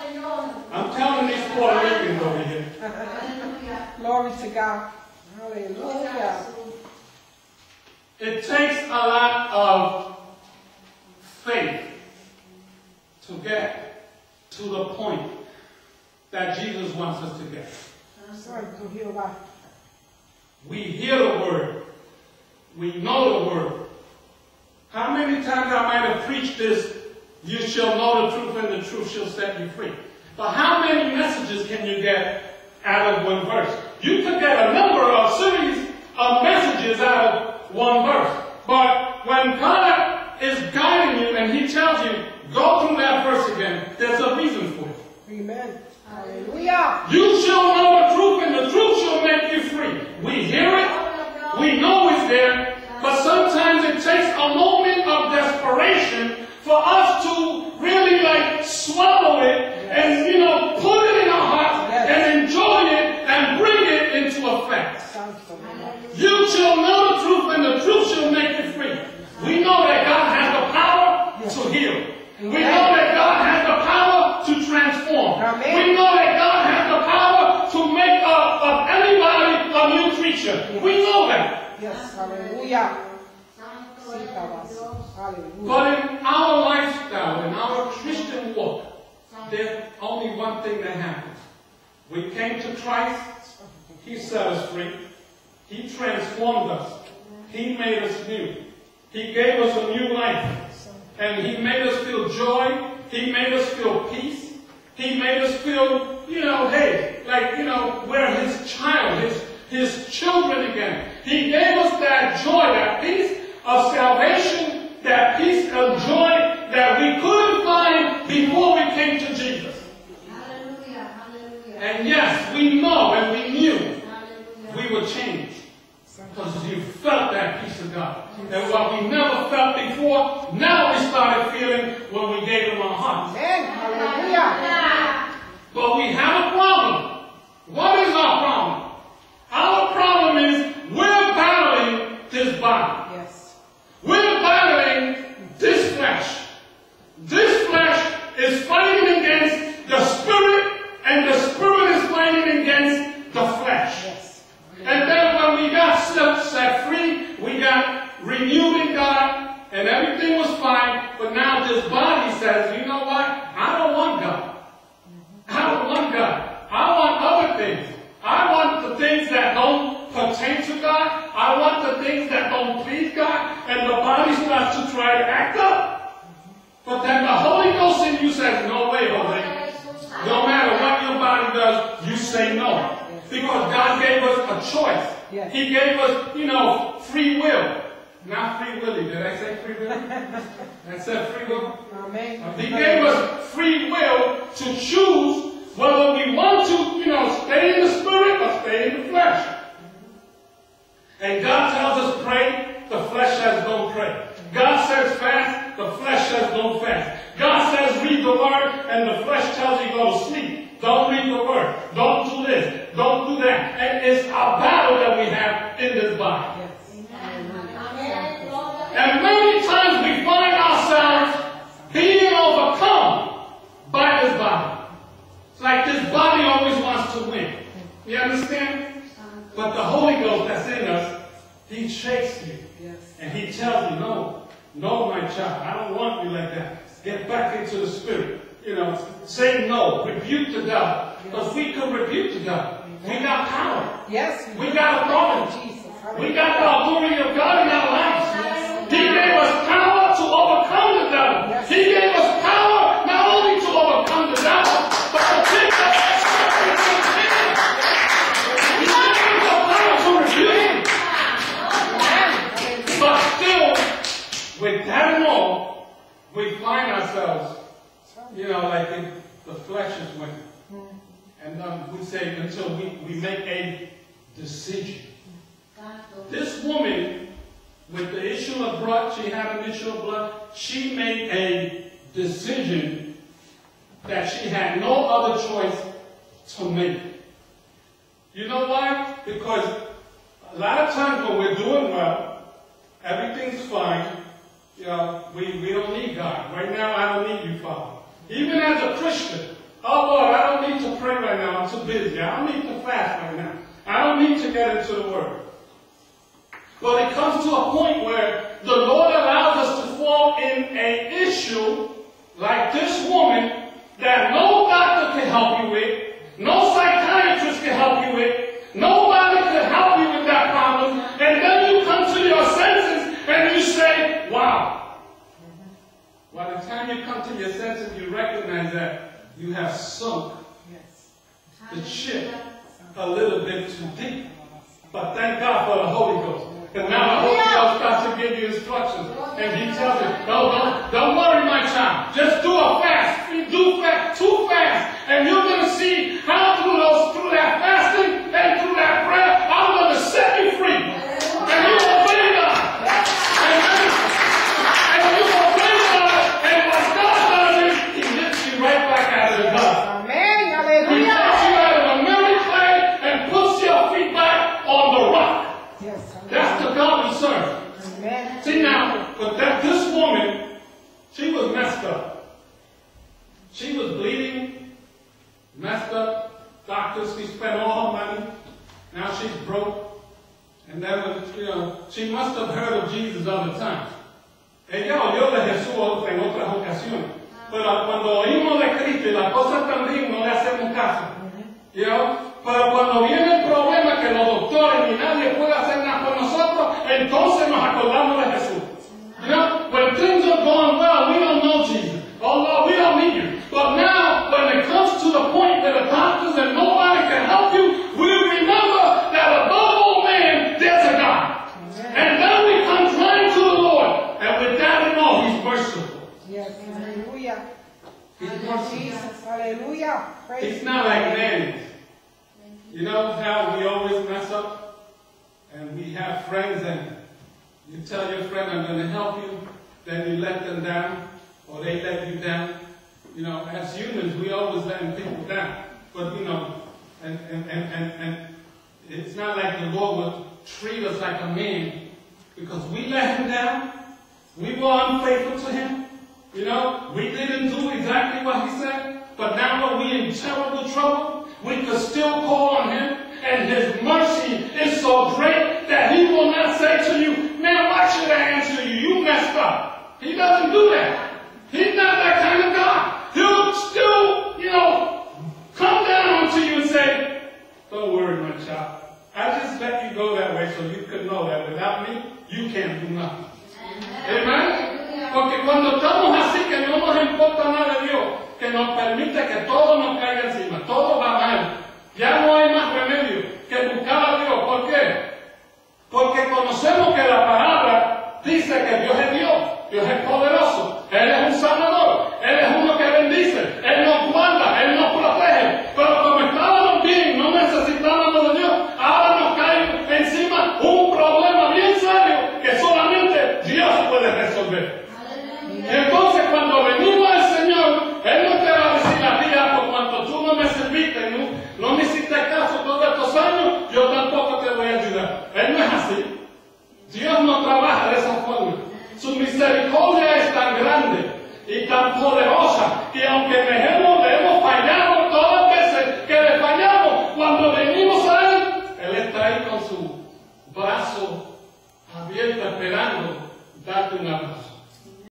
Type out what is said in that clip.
I'm telling these Puerto Ricans over here. Glory to God. Hallelujah. It takes a lot of faith to get to the point that Jesus wants us to get. We hear the word. We know the word. How many times I might have preached this, you shall know the truth and the truth shall set you free. But how many messages can you get out of one verse? You could get a number of series of messages out of one verse. But when God is guiding you and He tells you, go through that verse again, there's a reason for it. Amen. Hallelujah. You shall know the truth and the truth shall make you free. We hear it. We know it's there. But sometimes it takes a moment of desperation for us to really swallow it and, put it in our hearts and enjoy it and bring it into effect. You shall know the truth and the truth shall make you free. We know that God has the power to heal. We know that God has the power to transform. We know that God has the power to make of anybody a new creature. We know that. Yes, hallelujah. But in our lifestyle, in our Christian walk, there's only one thing that happens. We came to Christ. He set us free. He transformed us. He made us new. He gave us a new life. And He made us feel joy. He made us feel peace. He made us feel, we're His child, His children again. He gave us that joy, that peace of salvation, that peace of joy that we couldn't find before we came to Jesus. Hallelujah, hallelujah. And yes, we know and we knew we would change. Because you felt that peace of God. And what we never felt before, now we started feeling when we gave Him our hearts. Hallelujah. But we have a problem. What is our problem? Our problem is we're battling this body. Yes. We're battling this flesh. This flesh is fighting against the spirit, and the spirit is fighting against the flesh. Yes. And then when we got set free, we got renewed in God, and everything was fine. But now this body says, you know what? I don't want God. I don't want God. I want other things. I want the things that don't pertain to God. I want the things that don't please God. And the body starts to try to act up. But then the Holy Ghost in you says, no way, Jose. No matter what your body does, you say no. Because God gave us a choice. Yes. He gave us, free will. Not free willy. Did I say free will? I said free will. Amen. He gave us free will to choose whether we want to, stay in the spirit or stay in the flesh. And God tells us pray, the flesh says don't pray. God says fast, the flesh says don't fast. God says read the word, and the flesh tells you go to sleep. Don't read the word. Don't do this. Don't do that. And it's a battle that we have in this body. Yes. And many times we find ourselves being overcome by this body. It's like this body always wants to win. You understand? But the Holy Ghost that's in us, He shakes you. Yes. And He tells you, no, my child, I don't want you like that. Get back into the spirit. Say no. Rebuke the devil. Because we can rebuke the devil. We got power. Yes. We got authority. We got the authority of God in our lives. He gave us power to overcome the devil. Yes. He gave us power not only to overcome the devil, but to take us. He gave us the power to rebuke him. But still, with that and all, we find ourselves, the flesh is winning. And we say until we make a decision. This woman, with the issue of blood, she had an issue of blood, she made a decision that she had no other choice to make. You know why? Because a lot of times when we're doing well, everything's fine, we don't need God. Right now, I don't need you, Father. Even as a Christian, oh, busy. I don't need to fast right now. I don't need to get into the Word. But it comes to a point where the Lord allows us to fall in an issue like this woman that no doctor can help you with, no psychiatrist can help you with, nobody can help you with that problem, and then you come to your senses and you say, wow. By the time you come to your senses, you recognize that you have sunk the ship a little bit too deep. But thank God for the Holy Ghost. And now the Holy Ghost starts to give you instructions. And He tells you, don't worry, my child. Just do a fast. Do fast, too fast. And you're going to see how through that fasting and through that prayer, I'm going to set you free. And you will obey God. And you will obey God. And what God does is He lifts you right back out of the dust. Amen. He Hallelujah. takes you out of the miry clay and puts your feet back on the rock. Yes. That's the God we serve. Amen. See now, but this woman, she was messed up. She was bleeding, messed up. Doctors, she spent all her money. Now she's broke. And then, she must have heard of Jesus other times. Ella oyó de Jesús en otras ocasiones. Pero cuando oímos de Cristo y las cosas también no le hacemos caso. Pero cuando viene el problema que los doctores ni nadie puede hacer nada por nosotros, entonces nos acordamos de Jesús. When things are going well, we don't know Jesus. Oh Lord, we don't need you. But now, when it comes to the point that the doctors and nobody can help you, we remember that above all man, there's a God. And then we come crying to the Lord. And with that and all, He's merciful. Yes. Hallelujah. He's merciful. Jesus. Hallelujah. Praise It's not like mayonnaise. You know how we always mess up? And we have friends and you tell your friend, I'm going to help you. Then you let them down. Or they let you down. As humans, we always letting people down. But, and it's not like the Lord would treat us like a man. Because we let Him down. We were unfaithful to Him. We didn't do exactly what He said. But now when we're in terrible trouble, we could still call on Him. And His mercy is so great that He will not say to you, man, why should I answer you? You messed up. He doesn't do that. He's not that kind of God. He'll still, come down onto you and say, don't worry, my child. I just let you go that way so you could know that without me, you can't do nothing. Amen? Porque cuando estamos así, que no nos importa nada de Dios, que nos permite que todo nos caiga encima, todo va mal. Ya no hay más remedio que buscar a Dios. ¿Por qué? Porque conocemos que la palabra dice que Dios es Dios. Dios es poderoso. Él es un sanador. Él es uno que bendice. Él nos guarda. Él nos protege. Pero como estábamos bien, no necesitábamos de Dios. Ahora nos cae encima un problema bien serio que solamente Dios puede resolver. Y entonces cuando venimos al Señor, Él no te va a decir a ti, por cuanto tú no me serviste, no me hiciste caso todos estos años, yo tampoco te voy a ayudar. Él no es así. Dios no trabaja de esa forma. Su misericordia es tan grande y tan poderosa que aunque le hemos fallado todas las veces que le fallamos, cuando venimos a Él está ahí con su brazo abierto esperando darte un abrazo.